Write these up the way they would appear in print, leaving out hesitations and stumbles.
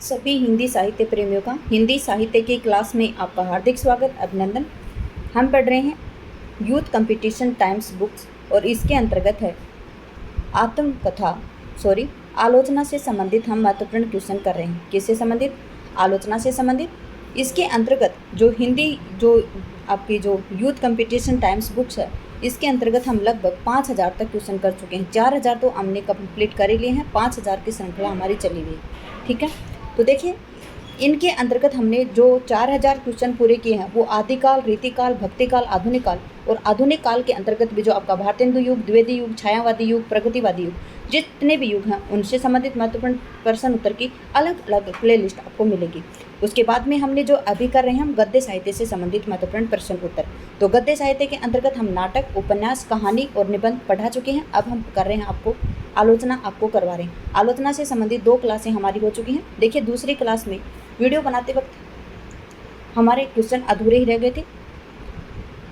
सभी हिंदी साहित्य प्रेमियों का हिंदी साहित्य की क्लास में आपका हार्दिक स्वागत, अभिनंदन। हम पढ़ रहे हैं यूथ कंपटीशन टाइम्स बुक्स और इसके अंतर्गत है आलोचना से संबंधित हम महत्वपूर्ण क्वेश्चन कर रहे हैं। किससे संबंधित? आलोचना से संबंधित। इसके अंतर्गत जो आपकी जो यूथ कंपटीशन टाइम्स बुक्स है, इसके अंतर्गत हम लगभग 5000 तक क्वेश्चन कर चुके हैं। 4000 तो हमने कंप्लीट कर ही लिए हैं, 5000 की श्रृंखला हमारी चली हुई है। ठीक है, तो देखिए इनके अंतर्गत हमने जो 4000 क्वेश्चन पूरे किए हैं वो आदिकाल, रीतिकाल, भक्तिकाल, आधुनिक काल और आधुनिक काल के अंतर्गत भी जो आपका भारतेंदु युग, द्विवेदी युग, छायावादी युग, प्रगतिवादी युग, जितने भी युग हैं उनसे संबंधित महत्वपूर्ण प्रश्न उत्तर की अलग अलग प्लेलिस्ट आपको मिलेगी। उसके बाद में हमने जो अभी कर रहे हैं हम गद्य साहित्य से संबंधित महत्वपूर्ण प्रश्न उत्तर। तो गद्य साहित्य के अंतर्गत हम नाटक, उपन्यास, कहानी और निबंध पढ़ा चुके हैं। अब हम कर रहे हैं आलोचना आपको करवा रहे हैं। आलोचना से संबंधित 2 क्लासें हमारी हो चुकी हैं। देखिए दूसरी क्लास में वीडियो बनाते वक्त हमारे क्वेश्चन अधूरे ही रह गए थे।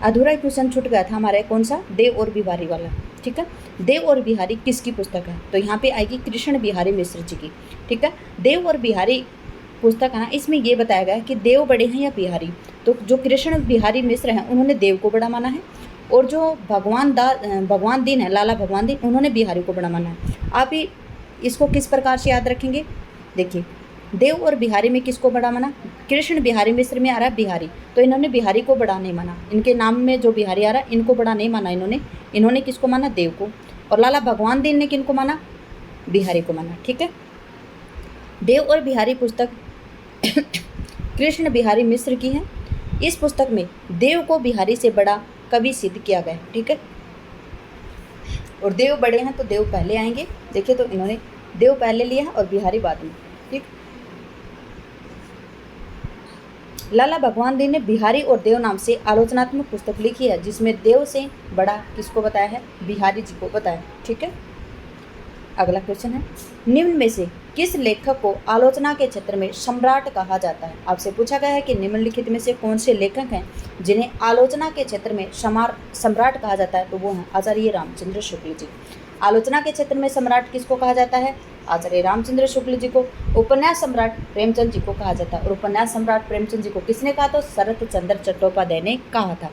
अधूरा क्वेश्चन छूट गया था हमारे, कौन सा? देव और बिहारी वाला। ठीक है, देव और बिहारी किसकी पुस्तक है? तो यहाँ पे आएगी कृष्ण बिहारी मिश्र जी की। ठीक है, देव और बिहारी पुस्तक है ना, इसमें ये बताया गया है कि देव बड़े हैं या बिहारी। तो जो कृष्ण बिहारी मिश्र हैं उन्होंने देव को बड़ा माना है, और जो भगवान दीन है, लाला भगवान दीन, उन्होंने बिहारी को बड़ा माना है। आप ही इसको किस प्रकार से याद रखेंगे? देखिए देव और बिहारी में किसको बड़ा माना? कृष्ण बिहारी मिश्र में आ रहा है बिहारी, तो इन्होंने बिहारी को बड़ा नहीं माना। इनके नाम में जो बिहारी आ रहा है इनको बड़ा नहीं माना इन्होंने किसको माना? देव को। और लाला भगवान दीन ने किनको माना? बिहारी को माना। ठीक है, देव और बिहारी पुस्तक कृष्ण बिहारी मिश्र की है। इस पुस्तक में देव को बिहारी से बड़ा कवि सिद्ध किया गया। ठीक है, और देव बड़े हैं तो देव पहले आएंगे। देखिए तो इन्होंने देव पहले लिया है और बिहारी बाद में। ठीक, लाला भगवान दीन ने बिहारी और देव नाम से आलोचनात्मक पुस्तक लिखी है, जिसमें देव से बड़ा किसको बताया है? बिहारी जी को बताया। ठीक है, अगला क्वेश्चन है, निम्न में से किस लेखक को आलोचना के क्षेत्र में सम्राट कहा जाता है? आपसे पूछा गया है कि निम्नलिखित में से कौन से लेखक हैं जिन्हें आलोचना के क्षेत्र में सम्राट कहा जाता है? तो वो हैं आचार्य रामचंद्र शुक्ल जी। आलोचना के क्षेत्र में सम्राट किसको कहा जाता है? आचार्य रामचंद्र शुक्ल जी को। उपन्यास सम्राट प्रेमचंद जी को कहा जाता है, और उपन्यास सम्राट प्रेमचंद जी को किसने कहा? तो शरत चंद्र चट्टोपाध्याय ने कहा था।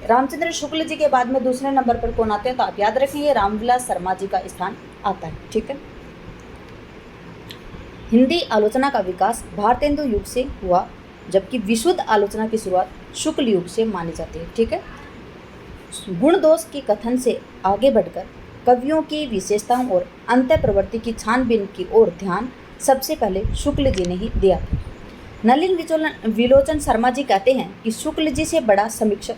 रामचंद्र शुक्ल जी के बाद में दूसरे नंबर पर कौन आते हैं? तो आप याद रखेंगे रामविलास शर्मा जी का स्थान आता है। ठीक है, हिंदी आलोचना का विकास भारतेंदु युग से हुआ, जबकि विशुद्ध आलोचना की शुरुआत शुक्ल युग से मानी जाती है। ठीक है, गुण दोष के कथन से आगे बढ़कर कवियों की विशेषताओं और अंतः प्रवृत्ति की छानबीन की ओर ध्यान सबसे पहले शुक्ल जी ने ही दिया था। नलिन विलोचन शर्मा जी कहते हैं कि शुक्ल जी से बड़ा समीक्षक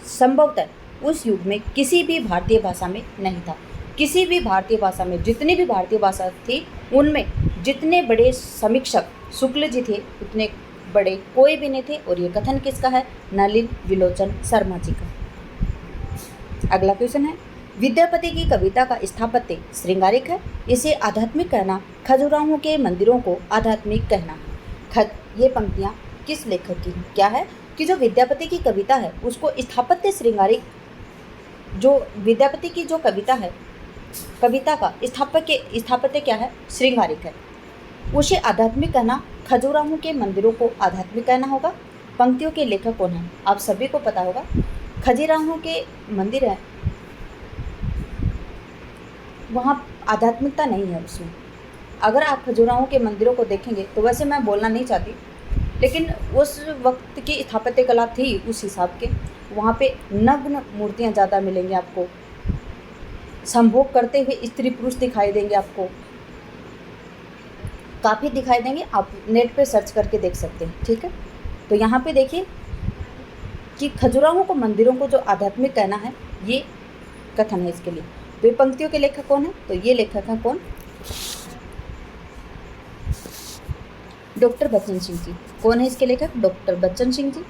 संभवतः उस युग में किसी भी भारतीय भाषा में नहीं था। किसी भी भारतीय भाषा में, जितनी भी भारतीय भाषा थी उनमें जितने बड़े समीक्षक शुक्ल जी थे उतने बड़े कोई भी नहीं थे। और ये कथन किसका है? नलिन विलोचन शर्मा जी का। अगला क्वेश्चन है, विद्यापति की कविता का स्थापत्य श्रृंगारिक है, इसे आध्यात्मिक कहना, खजुराहो के मंदिरों को आध्यात्मिक कहना। ये पंक्तियाँ किस लेखक की हैं? क्या है कि जो विद्यापति की कविता है उसको स्थापत्य श्रृंगारिक, जो विद्यापति की जो कविता है, कविता का स्थापत्य क्या है? श्रृंगारिक है। उसे आध्यात्मिक कहना, खजुराहो के मंदिरों को आध्यात्मिक कहना होगा। पंक्तियों के लेखक कौन है? आप सभी को पता होगा, खजुराहो के मंदिर है वहाँ आध्यात्मिकता नहीं है उसमें। अगर आप खजुराहो के मंदिरों को देखेंगे तो वैसे मैं बोलना नहीं चाहती, लेकिन उस वक्त की स्थापत्य कला थी उस हिसाब के। वहाँ पे नग्न मूर्तियाँ ज़्यादा मिलेंगी आपको, संभोग करते हुए स्त्री पुरुष दिखाई देंगे आपको, काफ़ी दिखाई देंगे। आप नेट पे सर्च करके देख सकते हैं। ठीक है, तो यहाँ पे देखिए कि खजुराहो को मंदिरों को जो आध्यात्मिक कहना है ये कथन है इसके लिए। तो ये पंक्तियों के लेखक कौन है? तो ये लेखक हैं कौन? डॉक्टर बच्चन सिंह जी। कौन है इसके लेखक? डॉक्टर बच्चन सिंह जी।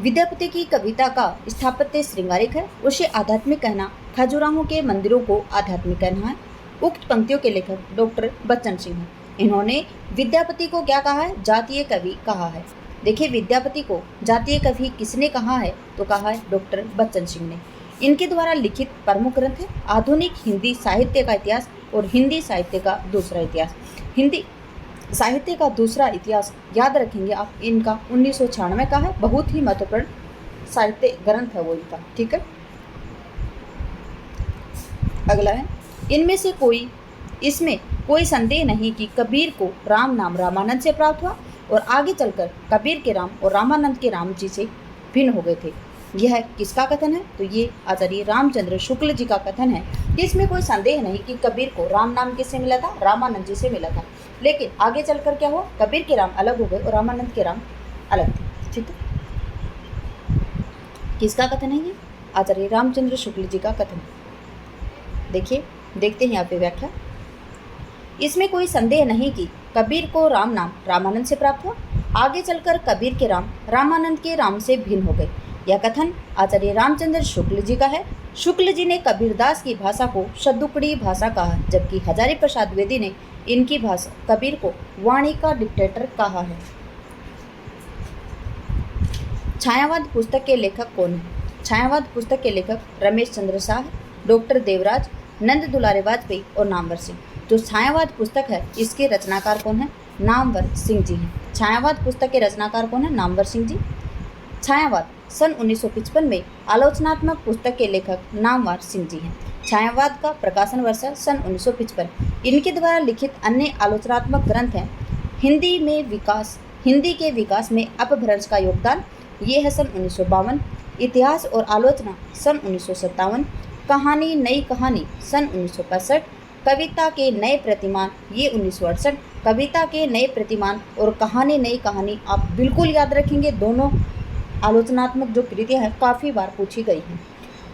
विद्यापति की कविता का स्थापत्य श्रृंगारिक है, उसे आध्यात्मिक कहना, खजुराहो के मंदिरों को आध्यात्मिक कहना है। उक्त पंक्तियों के लेखक डॉक्टर बच्चन सिंह हैं। इन्होंने विद्यापति को क्या कहा है? जातीय कवि कहा है। देखिए विद्यापति को जातीय कवि किसने कहा है? तो कहा है डॉक्टर बच्चन सिंह ने। इनके द्वारा लिखित प्रमुख ग्रंथ है आधुनिक हिंदी साहित्य का इतिहास और हिंदी साहित्य का दूसरा इतिहास। हिंदी साहित्य का दूसरा इतिहास याद रखेंगे आप, इनका 1996 का है, बहुत ही महत्वपूर्ण साहित्य ग्रंथ है वो इनका, ठीक है। अगला है, इसमें कोई संदेह नहीं कि कबीर को राम नाम रामानंद से प्राप्त हुआ और आगे चलकर कबीर के राम और रामानंद के राम जी से भिन्न हो गए थे। यह किसका कथन है? तो ये आचार्य रामचंद्र शुक्ल जी का कथन है। इसमें कोई संदेह नहीं कि कबीर को राम नाम किससे मिला था? रामानंद जी से मिला था। लेकिन आगे चलकर क्या हुआ? कबीर के राम अलग हो गए और रामानंद के राम अलग थे, ठीक है। किसका कथन है ये? आचार्य रामचंद्र शुक्ल जी का कथन। देखिए, देखते हैं यहाँ पे व्याख्या। इसमें कोई संदेह नहीं कि कबीर को राम नाम रामानंद से प्राप्त हुआ, आगे चलकर कबीर के राम रामानंद के राम से भिन्न हो गए। यह कथन आचार्य रामचंद्र शुक्ल जी का है। शुक्ल जी ने कबीरदास की भाषा को शद्दुकड़ी भाषा कहा, जबकि हजारी प्रसाद द्विवेदी ने इनकी भाषा कबीर को वाणी का डिक्टेटर कहा है। छायावाद पुस्तक के लेखक कौन है? छायावाद पुस्तक के लेखक रमेश चंद्र शाह, डॉक्टर देवराज, नंद दुलारे वाजपेयी और नामवर सिंह। जो छायावाद पुस्तक है इसके रचनाकार कौन है? नामवर सिंह जी हैं। छायावाद पुस्तक के रचनाकार कौन है? नामवर सिंह जी। छायावाद सन 1955 में आलोचनात्मक पुस्तक के लेखक नामवर सिंह जी हैं। छायावाद का प्रकाशन वर्ष है सन 1955। इनके द्वारा लिखित अन्य आलोचनात्मक ग्रंथ हैं हिंदी के विकास में अपभ्रंश का योगदान, ये है सन 1952। इतिहास और आलोचना सन 1957। कहानी नई कहानी सन 1965। कविता के नए प्रतिमान, ये 1968। कविता के नए प्रतिमान और कहानी नई कहानी आप बिल्कुल याद रखेंगे, दोनों आलोचनात्मक जो कृतियाँ हैं काफ़ी बार पूछी गई हैं।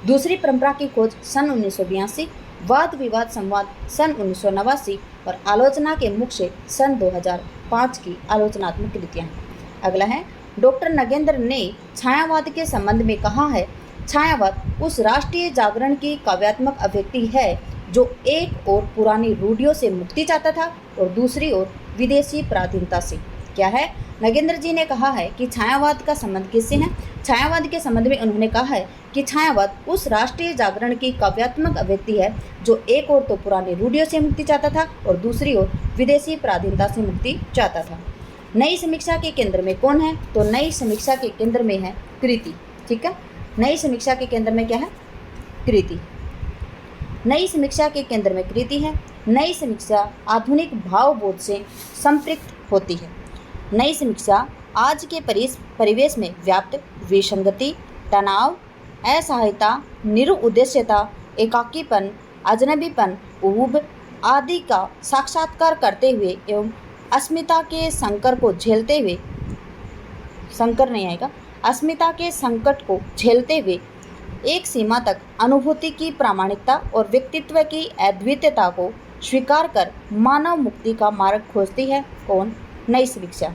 दूसरी परंपरा की खोज सन 1982। वाद विवाद संवाद सन 1989 और आलोचना के मुख्य सन 2005 की आलोचनात्मक कृतियाँ हैं। अगला है, डॉक्टर नगेंद्र ने छायावाद के संबंध में कहा है, छायावाद उस राष्ट्रीय जागरण की काव्यात्मक अभिव्यक्ति है जो एक ओर पुरानी रूढ़ियों से मुक्ति चाहता था और दूसरी ओर विदेशी प्राधीनता से। क्या है? नगेंद्र जी ने कहा है कि छायावाद का संबंध किससे है? छायावाद के संबंध में उन्होंने कहा है कि छायावाद उस राष्ट्रीय जागरण की काव्यात्मक अभिव्यक्ति है जो एक ओर तो पुरानी रूढ़ियों से मुक्ति चाहता था और दूसरी ओर विदेशी प्राधीनता से मुक्ति चाहता था। नई समीक्षा के केंद्र में कौन है? तो नई समीक्षा के केंद्र में है कृति, ठीक है। नई समीक्षा के केंद्र में क्या है? कृति। नई समीक्षा के केंद्र में कृति है। नई समीक्षा आधुनिक भावबोध से संपृक्त होती है। नई समीक्षा आज के परिवेश में व्याप्त विसंगति, तनाव, असहायता, निरुद्देश्यता, एकाकीपन, अजनबीपन, ऊब आदि का साक्षात्कार करते हुए एवं अस्मिता के संकट को झेलते हुए अस्मिता के संकट को झेलते हुए एक सीमा तक अनुभूति की प्रामाणिकता और व्यक्तित्व की अद्वितीयता को स्वीकार कर मानव मुक्ति का मार्ग खोजती है। कौन? नई समीक्षा।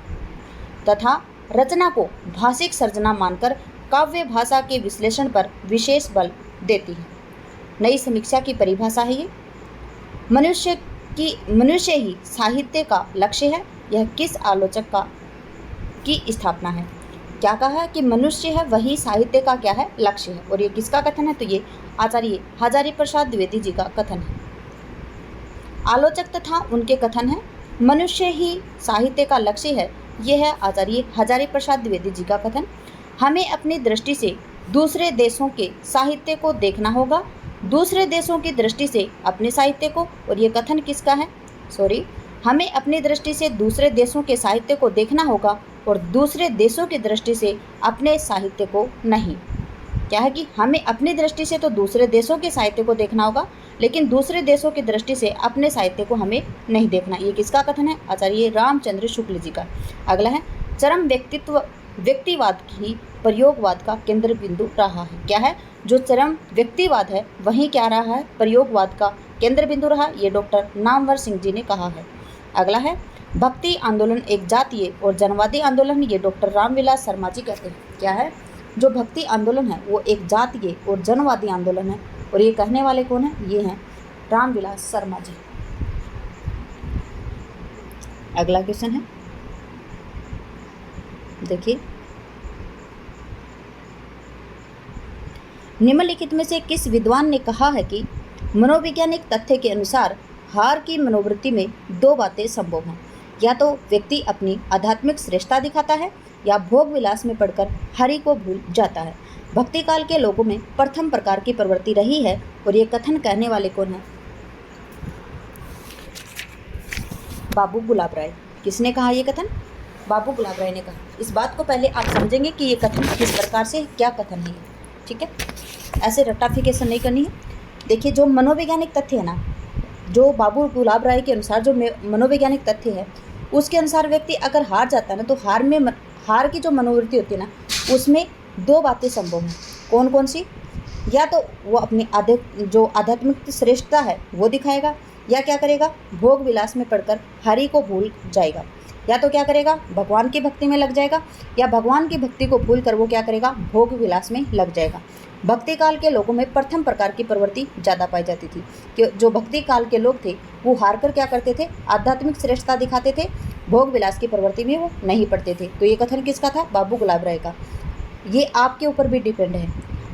तथा रचना को भाषिक सर्जना मानकर काव्य भाषा के विश्लेषण पर विशेष बल देती है। नई समीक्षा की परिभाषा है ये, मनुष्य ही साहित्य का लक्ष्य है। यह किस आलोचक की स्थापना है? क्या कहा है कि मनुष्य है वही साहित्य का क्या है? लक्ष्य है। और ये किसका कथन है? तो ये आचार्य हजारी प्रसाद द्विवेदी जी का कथन है। आलोचक तथा उनके कथन है, मनुष्य ही साहित्य का लक्ष्य है, ये है आचार्य हजारी प्रसाद द्विवेदी जी का कथन। हमें अपनी दृष्टि से दूसरे देशों के साहित्य को देखना होगा, दूसरे देशों की दृष्टि से अपने साहित्य को। और ये कथन किसका है? हमें अपनी दृष्टि से दूसरे देशों के साहित्य को देखना होगा और दूसरे देशों की दृष्टि से अपने साहित्य को नहीं। क्या है कि हमें अपनी दृष्टि से तो दूसरे देशों के साहित्य को देखना होगा, लेकिन दूसरे देशों की दृष्टि से अपने साहित्य को हमें नहीं देखना। ये किसका कथन है? आचार्य रामचंद्र शुक्ल जी का। अगला है, चरम व्यक्तिवाद ही प्रयोगवाद का केंद्र बिंदु रहा है। क्या है? जो चरम व्यक्तिवाद है वहीं क्या रहा है? प्रयोगवाद का केंद्र बिंदु रहा। ये डॉक्टर नामवर सिंह जी ने कहा है। अगला है, भक्ति आंदोलन एक जातीय और जनवादी आंदोलन, ये डॉक्टर रामविलास शर्मा जी कहते हैं। क्या है? जो भक्ति आंदोलन है वो एक जातीय और जनवादी आंदोलन है। और ये कहने वाले कौन है? ये हैं रामविलास शर्मा जी। अगला क्वेश्चन है, देखिए, निम्नलिखित में से किस विद्वान ने कहा है कि मनोवैज्ञानिक तथ्य के अनुसार हार की मनोवृत्ति में दो बातें संभव हैं? या तो व्यक्ति अपनी आध्यात्मिक श्रेष्ठता दिखाता है या भोग विलास में पड़कर हरि को भूल जाता है। भक्ति काल के लोगों में प्रथम प्रकार की प्रवृत्ति रही है। और ये कथन कहने वाले कौन है? बाबू गुलाब राय। किसने कहा ये कथन? बाबू गुलाब राय ने कहा। इस बात को पहले आप समझेंगे कि ये कथन किस प्रकार से, क्या कथन है, ठीक है। ऐसे रट्टाफिकेशन नहीं करनी है। देखिए, जो मनोवैज्ञानिक तथ्य है ना, जो बाबू गुलाब राय के अनुसार जो मनोवैज्ञानिक तथ्य है, उसके अनुसार व्यक्ति अगर हार जाता है ना, तो हार की जो मनोवृत्ति होती है ना, उसमें दो बातें संभव हैं। कौन कौन सी? या तो वो अपनी जो आध्यात्मिक श्रेष्ठता है वो दिखाएगा, या क्या करेगा, भोग विलास में पड़कर हरि को भूल जाएगा। या तो क्या करेगा, भगवान की भक्ति में लग जाएगा, या भगवान की भक्ति को भूल कर वो क्या करेगा, भोग विलास में लग जाएगा। भक्ति काल के लोगों में प्रथम प्रकार की प्रवृत्ति ज़्यादा पाई जाती थी कि जो भक्ति काल के लोग थे वो हार कर क्या करते थे, आध्यात्मिक श्रेष्ठता दिखाते थे, भोग विलास की प्रवृत्ति में वो नहीं पड़ते थे। तो ये कथन किसका था? बाबू गुलाब राय का। ये आपके ऊपर भी डिपेंड है।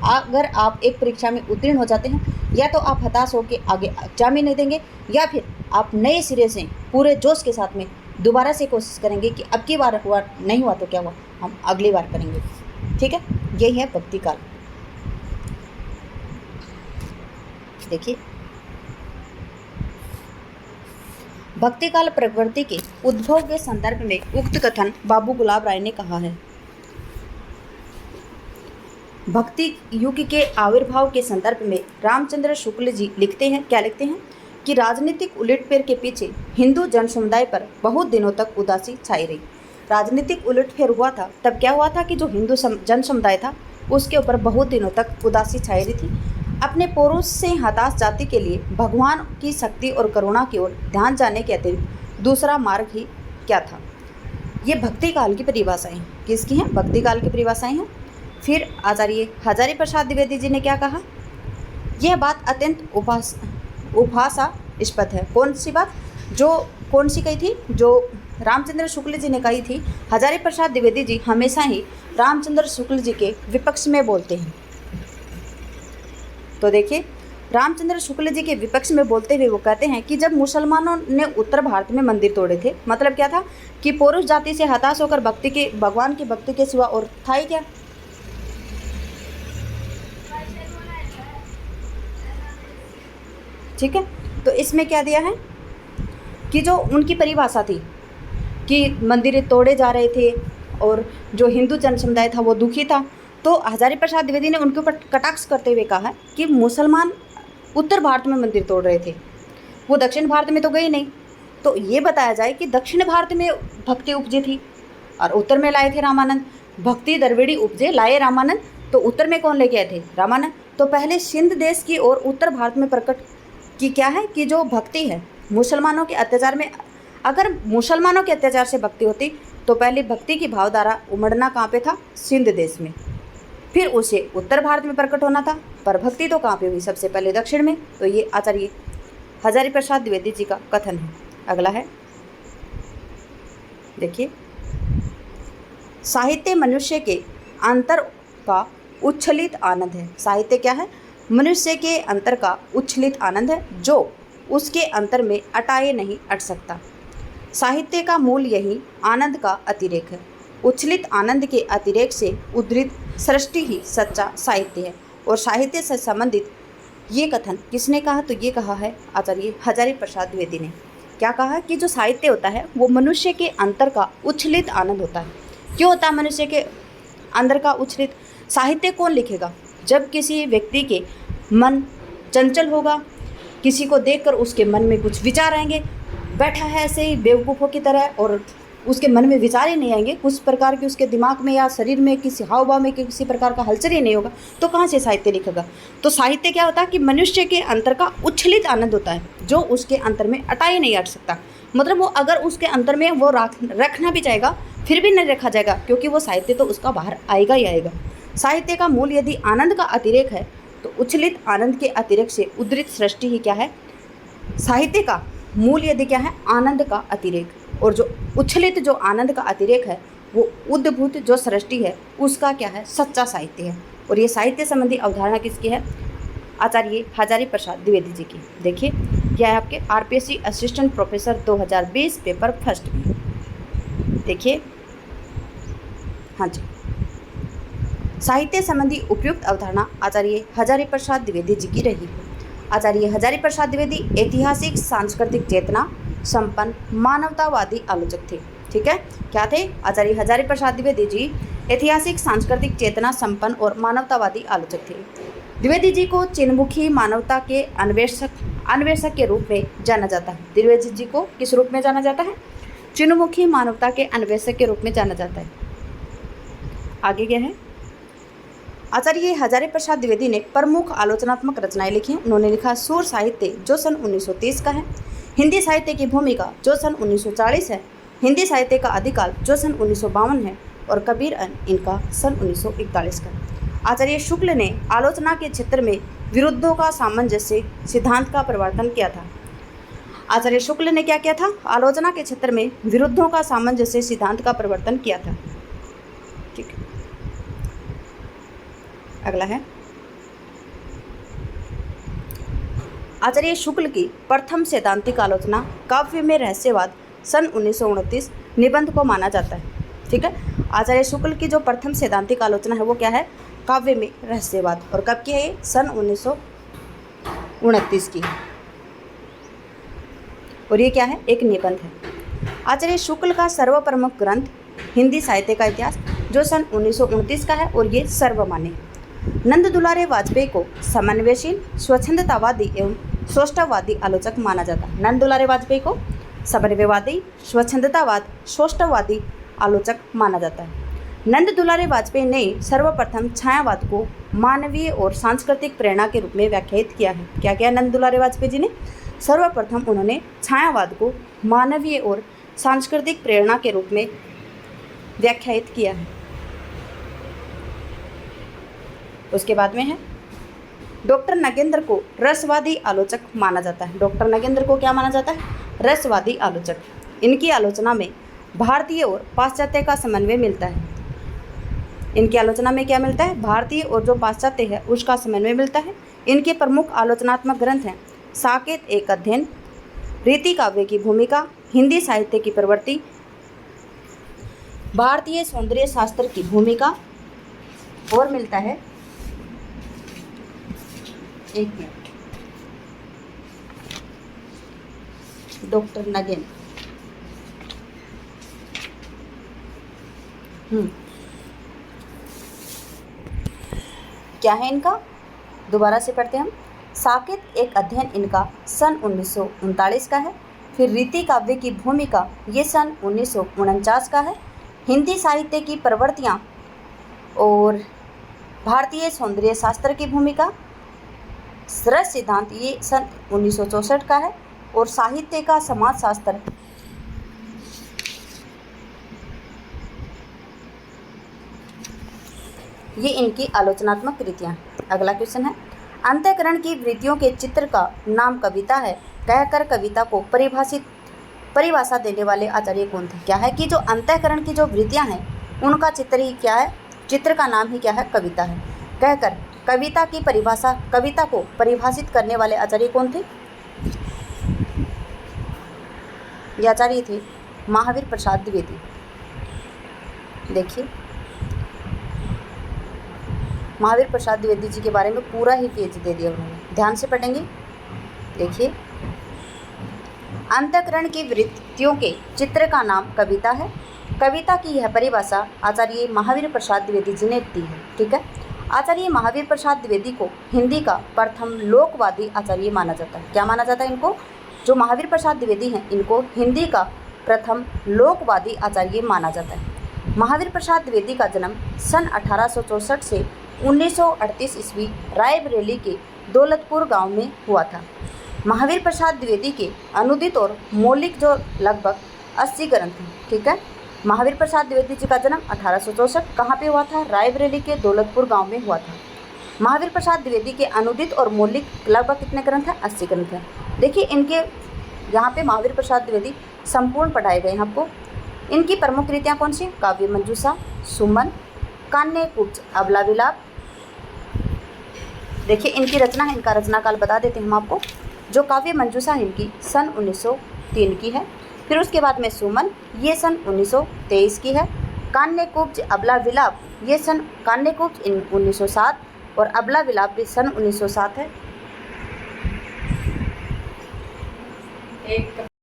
अगर आप एक परीक्षा में उत्तीर्ण हो जाते हैं, या तो आप हताश होकर आगे एग्जाम ही नहीं देंगे, या फिर आप नए सिरे से पूरे जोश के साथ में दोबारा से कोशिश करेंगे कि अब की बार हुआ नहीं हुआ तो क्या हुआ, हम अगली बार करेंगे। ठीक है, यही है भक्ति काल। देखिए, भक्ति काल प्रवृत्ति के उद्भव के संदर्भ में उक्त कथन बाबू गुलाब राय ने कहा है। भक्ति युग के आविर्भाव के संदर्भ में रामचंद्र शुक्ल जी लिखते हैं, क्या लिखते हैं कि राजनीतिक उलटफेर के पीछे हिंदू जन समुदाय पर बहुत दिनों तक उदासी छाई रही। राजनीतिक उलटफेर हुआ था, तब क्या हुआ था कि जो हिंदू जन समुदाय था उसके ऊपर बहुत दिनों तक उदासी छाई रही थी। अपने पौरुष से हताश जाति के लिए भगवान की शक्ति और करुणा की ओर ध्यान जाने के अतिरिक्त दूसरा मार्ग ही क्या था। ये भक्ति काल की परिभाषाएं किसकी हैं? भक्ति काल की परिभाषाएं हैं। फिर आचार्य हजारी प्रसाद द्विवेदी जी ने क्या कहा? यह बात अत्यंत उपहासास्पद है। कौन सी बात? जो कौन सी कही थी? जो रामचंद्र शुक्ल जी ने कही थी। हजारी प्रसाद द्विवेदी जी हमेशा ही रामचंद्र शुक्ल जी के विपक्ष में बोलते हैं। तो देखिए, रामचंद्र शुक्ल जी के विपक्ष में बोलते हुए वो कहते हैं कि जब मुसलमानों ने उत्तर भारत में मंदिर तोड़े थे, मतलब क्या था कि पौरुष जाति से हताश होकर भगवान की भक्ति के सिवा और था ही क्या। ठीक है, तो इसमें क्या दिया है कि जो उनकी परिभाषा थी कि मंदिर तोड़े जा रहे थे और जो हिंदू जन समुदाय था वो दुखी था, तो हजारी प्रसाद द्विवेदी ने उनके ऊपर कटाक्ष करते हुए कहा कि मुसलमान उत्तर भारत में मंदिर तोड़ रहे थे, वो दक्षिण भारत में तो गए नहीं। तो ये बताया जाए कि दक्षिण भारत में भक्ति उपजी थी और उत्तर में लाए थे रामानंद। भक्ति द्रविड़ी उपजे लाए रामानंद, तो उत्तर में कौन लेके आए थे? रामानंद। तो पहले सिंध देश की और उत्तर भारत में प्रकट की क्या है कि जो भक्ति है मुसलमानों के अत्याचार में, अगर मुसलमानों के अत्याचार से भक्ति होती तो पहले भक्ति की भावधारा उमड़ना कहाँ पे था? सिंध देश में। फिर उसे उत्तर भारत में प्रकट होना था, पर भक्ति तो कहाँ पे हुई? सबसे पहले दक्षिण में। तो ये आचार्य हजारी प्रसाद द्विवेदी जी का कथन है। अगला है, देखिए, साहित्य मनुष्य के अंतर का उच्छलित आनंद है। साहित्य क्या है? मनुष्य के अंतर का उच्छलित आनंद है, जो उसके अंतर में अटाए नहीं अट सकता। साहित्य का मूल यही आनंद का अतिरेक है। उच्छलित आनंद के अतिरेक से उद्धृत सृष्टि ही सच्चा साहित्य है। और साहित्य से संबंधित ये कथन किसने कहा? तो ये कहा है आचार्य हजारी प्रसाद द्विवेदी ने। क्या कहा कि जो साहित्य होता है वो मनुष्य के अंतर का उच्छलित आनंद होता है। क्यों होता है मनुष्य के अंदर का उच्छलित? साहित्य कौन लिखेगा? जब किसी व्यक्ति के मन चंचल होगा, किसी को देखकर उसके मन में कुछ विचार आएंगे, बैठा है ऐसे ही बेवकूफ़ों की तरह और उसके मन में विचार ही नहीं आएंगे, उस प्रकार की उसके दिमाग में या शरीर में किसी हाव भाव में किसी प्रकार का हलचल ही नहीं होगा, तो कहाँ से साहित्य लिखेगा? तो साहित्य क्या होता है कि मनुष्य के अंतर का उच्छलित आनंद होता है, जो उसके अंतर में अटा ही नहीं अट सकता। मतलब वो अगर उसके अंतर में वो रखना भी चाहेगा फिर भी नहीं रखा जाएगा, क्योंकि वो साहित्य तो उसका बाहर आएगा ही आएगा। साहित्य का मूल यदि आनंद का अतिरेक है तो उच्छलित आनंद के अतिरेक से उद्धृत सृष्टि ही क्या है? साहित्य का मूल यदि क्या है? आनंद का अतिरेक। और जो उच्छलित जो आनंद का अतिरेक है वो उद्भूत जो सृष्टि है उसका क्या है? सच्चा साहित्य है। और ये साहित्य संबंधी अवधारणा किसकी है? आचार्य हजारी प्रसाद द्विवेदी जी की। देखिए, यह है आपके RPSC assistant professor 2020 paper first में। देखिए, हाँ जी, साहित्य संबंधी उपयुक्त अवधारणा आचार्य हजारी प्रसाद द्विवेदी जी की रही है। आचार्य हजारी प्रसाद द्विवेदी ऐतिहासिक सांस्कृतिक चेतना संपन्न मानवतावादी आलोचक थे। ठीक है, क्या थे? आचार्य हजारी प्रसाद द्विवेदी जी ऐतिहासिक सांस्कृतिक चेतना संपन्न और मानवतावादी आलोचक थे। द्विवेदी जी को चिन्हमुखी मानवता के अन्वेषक के रूप में जाना जाता है। द्विवेदी जी को किस रूप में जाना जाता है? चिन्हमुखी मानवता के अन्वेषक के रूप में जाना जाता है। आगे क्या है? आचार्य हजारी प्रसाद द्विवेदी ने प्रमुख आलोचनात्मक रचनाएं लिखी। उन्होंने लिखा सूर साहित्य जो सन 1930 का है, हिंदी साहित्य की भूमिका जो सन 1940 है, हिंदी साहित्य का आदिकाल जो सन 1952 है और कबीर इनका सन 1941 का। आचार्य शुक्ल ने आलोचना के क्षेत्र में विरुद्धों का सामंजस्य सिद्धांत का प्रवर्तन किया था। आचार्य शुक्ल ने क्या किया था? आलोचना के क्षेत्र में विरुद्धों का सामंजस्य सिद्धांत का प्रवर्तन किया था। ठीक है, अगला है आचार्य शुक्ल की प्रथम सैद्धांतिक आलोचना काव्य में रहस्यवाद सन 1929 निबंध को माना जाता है। ठीक है, आचार्य शुक्ल की जो प्रथम सैद्धांतिक आलोचना है वो क्या है? काव्य में रहस्यवाद। और कब की है ये? सन 1929 की। और ये क्या है? एक निबंध है। आचार्य शुक्ल का सर्वप्रमुख ग्रंथ हिंदी साहित्य का इतिहास जो सन 1929 का है और ये सर्वमान्य है। नंद दुलारे वाजपेयी को समन्वयशील स्वच्छंदतावादी एवं स्रोष्टवादी आलोचक माना जाता है। नंद दुलारे वाजपेयी को समन्वयवादी, स्वच्छंदतावाद, स्रोष्टवादी आलोचक माना जाता है। नंद दुलारे वाजपेयी ने सर्वप्रथम छायावाद को मानवीय और सांस्कृतिक प्रेरणा के रूप में व्याख्यायित किया है। क्या किया नंद दुलारे वाजपेयी जी ने? सर्वप्रथम उन्होंने छायावाद को मानवीय और सांस्कृतिक प्रेरणा के रूप में व्याख्यायित किया है। उसके बाद में है डॉक्टर नगेंद्र को रसवादी आलोचक माना जाता है। डॉक्टर नगेंद्र को क्या माना जाता है? रसवादी आलोचक। इनकी आलोचना में भारतीय और पाश्चात्य का समन्वय मिलता है। इनकी आलोचना में क्या मिलता है? भारतीय और जो पाश्चात्य है उसका समन्वय मिलता है। इनके प्रमुख आलोचनात्मक ग्रंथ हैं साकेत एक अध्ययन, रीति काव्य की भूमिका, हिंदी साहित्य की प्रवृत्ति, भारतीय सौंदर्य शास्त्र की भूमिका, और मिलता है एक मिनट, डॉक्टर नगेंद्र। क्या है इनका? दोबारा से पढ़ते हैं हम। साकेत एक अध्ययन इनका सन 1939 का है। फिर रीति काव्य की भूमिका ये सन 1949 का है। हिंदी साहित्य की प्रवृत्तियाँ और भारतीय सौंदर्य शास्त्र की भूमिका, रस सिद्धांत ये सन 1964 का है। और साहित्य का समाजशास्त्र ये इनकी आलोचनात्मक कृतियाँ। अगला क्वेश्चन है अंतःकरण की वृत्तियों के चित्र का नाम कविता है कहकर कविता को परिभाषा देने वाले आचार्य कौन थे? क्या है कि जो अंतःकरण की जो वृत्तियाँ हैं उनका चित्र ही क्या है? चित्र का नाम ही क्या है? कविता है। कहकर कविता की परिभाषा, कविता को परिभाषित करने वाले आचार्य कौन थे? ये आचार्य थे महावीर प्रसाद द्विवेदी। देखिए, महावीर प्रसाद द्विवेदी जी के बारे में पूरा ही पेज दे दिया उन्होंने, ध्यान से पढ़ेंगे। देखिए, अंतःकरण की वृत्तियों के चित्र का नाम कविता है। कविता की यह परिभाषा आचार्य महावीर प्रसाद द्विवेदी जी ने दी है। ठीक है, आचार्य महावीर प्रसाद द्विवेदी को हिंदी का प्रथम लोकवादी आचार्य माना जाता है। क्या माना जाता है इनको? जो महावीर प्रसाद द्विवेदी हैं इनको हिंदी का प्रथम लोकवादी आचार्य माना जाता है। महावीर प्रसाद द्विवेदी का जन्म सन 1864 से 1938 ईस्वी रायबरेली के दौलतपुर गांव में हुआ था। महावीर प्रसाद द्विवेदी के अनुदित और मौलिक जो लगभग 80 ग्रंथ हैं। ठीक है, महावीर प्रसाद द्विवेदी जी का जन्म 1864 कहाँ पे हुआ था? रायबरेली के दौलतपुर गांव में हुआ था। महावीर प्रसाद द्विवेदी के अनुदित और मौलिक लगभग कितने ग्रंथ हैं? 80 ग्रंथ हैं। देखिए, इनके यहाँ पे महावीर प्रसाद द्विवेदी संपूर्ण पढ़ाए गए हैं आपको। इनकी प्रमुख कृतियाँ कौन सी? काव्य मंजूषा, सुमन, कान्य कुब्ज, अबला विलाप। देखिए, इनकी रचना है, इनका रचनाकाल बता देते हैं हम आपको। जो काव्य मंजूषा इनकी सन 1903 की है। फिर उसके बाद में सुमन, ये सन 1923 की है। कान्यकुब्ज अबला विलाप, ये कान्यकुब्ज 1907 और अबला विलाप भी सन 1907 है।